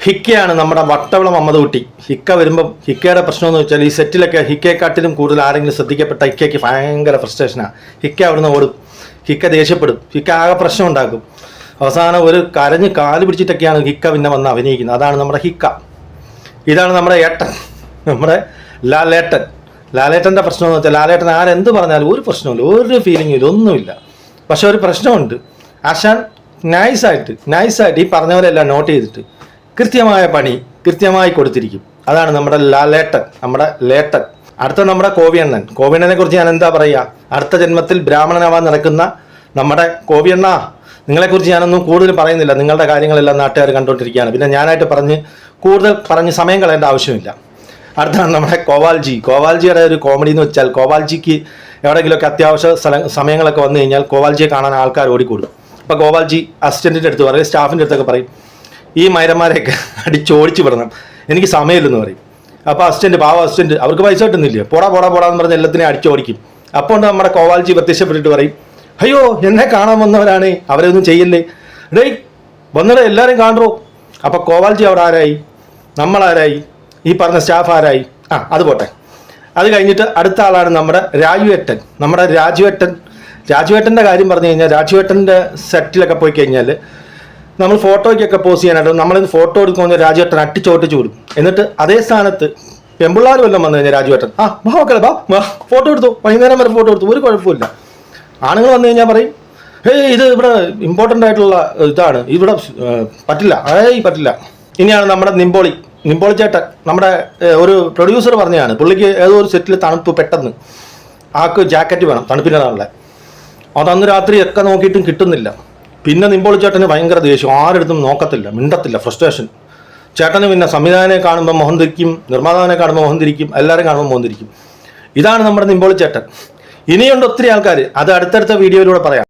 ഹിക്കയാണ് നമ്മുടെ വട്ടവിളം അമ്മദൂട്ടി. ഹിക്ക വരുമ്പം ഹിക്കയുടെ പ്രശ്നമെന്ന് വെച്ചാൽ ഈ സെറ്റിലൊക്കെ ഹിക്കയെക്കാട്ടിലും കൂടുതൽ ആരെങ്കിലും ശ്രദ്ധിക്കപ്പെട്ട ഹിക്കയ്ക്ക് ഭയങ്കര ഫ്രസ്ട്രേഷനാണ്. ഹിക്ക അവിടുന്ന് ഓടും, ഹിക്ക ദേഷ്യപ്പെടും, ഹിക്ക ആകെ പ്രശ്നം ഉണ്ടാക്കും. അവസാനം ഒരു കരഞ്ഞ് കാല് പിടിച്ചിട്ടൊക്കെയാണ് ഹിക്ക പിന്നെ വന്ന് അഭിനയിക്കുന്നത്. അതാണ് നമ്മുടെ ഹിക്ക. ഇതാണ് നമ്മുടെ ഏട്ടൻ, നമ്മുടെ ലാലേട്ടൻ. ലാലേട്ടൻ്റെ പ്രശ്നമെന്ന് വെച്ചാൽ ലാലേട്ടൻ ആരെന്ത് പറഞ്ഞാലും ഒരു പ്രശ്നമില്ല, ഒരു ഫീലിംഗും ഇല്ല, ഒന്നുമില്ല. പക്ഷെ ഒരു പ്രശ്നമുണ്ട്. ആശാൻ നൈസായിട്ട് ഈ പറഞ്ഞവരെല്ലാം നോട്ട് ചെയ്തിട്ട് കൃത്യമായ പണി കൃത്യമായി കൊടുത്തിരിക്കും. അതാണ് നമ്മുടെ ലാലേട്ടൻ, നമ്മുടെ ലേട്ടൻ. അടുത്ത നമ്മുടെ കോവിയണ്ണനെ കുറിച്ച് ഞാൻ എന്താ പറയുക? അടുത്ത ജന്മത്തിൽ ബ്രാഹ്മണനാവാൻ നടക്കുന്ന നമ്മുടെ കോവിയണ്ണ, നിങ്ങളെക്കുറിച്ച് ഞാനൊന്നും കൂടുതൽ പറയുന്നില്ല. നിങ്ങളുടെ കാര്യങ്ങളെല്ലാം നാട്ടുകാർ കണ്ടുകൊണ്ടിരിക്കുകയാണ്. പിന്നെ ഞാനായിട്ട് കൂടുതൽ പറഞ്ഞ് സമയം കളയേണ്ട ആവശ്യമില്ല. അടുത്താണ് നമ്മുടെ കോവാൽജിയുടെ ഒരു കോമഡി എന്ന് വെച്ചാൽ, കോവാൽജിക്ക് എവിടെയെങ്കിലുമൊക്കെ അത്യാവശ്യ സമയങ്ങളൊക്കെ വന്നു കഴിഞ്ഞാൽ കോവാൽജിയെ കാണാൻ ആൾക്കാർ ഓടിക്കൂടും. അപ്പോൾ കോവാൽജി അസിസ്റ്റൻറ്റിൻ്റെ അടുത്ത് പറയും, സ്റ്റാഫിൻ്റെ അടുത്തൊക്കെ പറയും, ഈ മൈരന്മാരെയൊക്കെ അടിച്ചോടിച്ച് വിടണം, എനിക്ക് സമയമില്ലെന്ന് പറയും. അപ്പോൾ അസിസ്റ്റൻറ്റ് അവർക്ക് പൈസ കിട്ടുന്നില്ല, പോടാന്ന് പറഞ്ഞ് എല്ലാത്തിനെയും അടിച്ചോടിക്കും. അപ്പോൾ നമ്മുടെ കോവാൽജി പ്രത്യക്ഷപ്പെട്ടിട്ട് പറയും, അയ്യോ എന്നെ കാണാൻ വന്നവരാണ്, അവരെ ഒന്നും ചെയ്യല്ലേ, ഡേയ് വന്നിട്ട് എല്ലാവരും കാണോ. അപ്പോൾ കോവാൽജി അവിടെ ആരായി? നമ്മളാരായി? ഈ പറഞ്ഞ സ്റ്റാഫ് ആരായി? അത് പോട്ടെ. അത് കഴിഞ്ഞിട്ട് അടുത്ത ആളാണ് നമ്മുടെ രാജുവേട്ടൻ. നമ്മുടെ രാജുവേട്ടൻ്റെ കാര്യം പറഞ്ഞു കഴിഞ്ഞാൽ, രാജുവേട്ടൻ്റെ സെറ്റിലൊക്കെ പോയി കഴിഞ്ഞാൽ നമ്മൾ ഫോട്ടോയ്ക്കൊക്കെ പോസ്റ്റ് ചെയ്യാനായിട്ട് നമ്മളിന്ന് ഫോട്ടോ എടുക്കുമ്പോൾ രാജുവേട്ടൻ അട്ടിച്ചോട്ടിച്ച് വിടും. എന്നിട്ട് അതേ സ്ഥാനത്ത് പെമ്പിള്ളാർ വല്ലതും വന്നു കഴിഞ്ഞാൽ രാജുവേട്ടൻ മക്കളെ വാ ഫോട്ടോ എടുത്തു, വൈകുന്നേരം വരെ ഫോട്ടോ എടുത്തു, ഒരു കുഴപ്പമില്ല. ആണുങ്ങൾ വന്നു കഴിഞ്ഞാൽ പറയും, ഇത് ഇവിടെ ഇമ്പോർട്ടൻ്റ് ആയിട്ടുള്ള ഇതാണ്, ഇവിടെ പറ്റില്ല. ഇനിയാണ് നമ്മുടെ നിമ്പോളി ചേട്ടൻ. നമ്മുടെ ഒരു പ്രൊഡ്യൂസർ പറഞ്ഞതാണ്, പുള്ളിക്ക് ഏതോ ഒരു സെറ്റിൽ തണുപ്പ് പെട്ടെന്ന് ആൾക്ക് ജാക്കറ്റ് വേണം, തണുപ്പിൻ്റെ നാളെ. അതന്ന് രാത്രി ഒക്കെ നോക്കിയിട്ടും കിട്ടുന്നില്ല. പിന്നെ നിമ്പോളി ചേട്ടന് ഭയങ്കര ദേഷ്യം, ആരെടുത്തും നോക്കത്തില്ല, മിണ്ടത്തില്ല, ഫ്രസ്ട്രേഷൻ. ചേട്ടന് പിന്നെ സംവിധായകനെ കാണുമ്പോൾ മോഹൻ തിരിക്കും, നിർമ്മാതാവിനെ കാണുമ്പോൾ മോഹൻ തിരിക്കും, എല്ലാവരും കാണുമ്പോൾ മോഹൻ തിരിക്കും. ഇതാണ് നമ്മുടെ നിമ്പോളി ചേട്ടൻ. ഇനിയുണ്ട് ഒത്തിരി ആൾക്കാർ, അത് അടുത്തടുത്ത വീഡിയോയിലൂടെ പറയാം.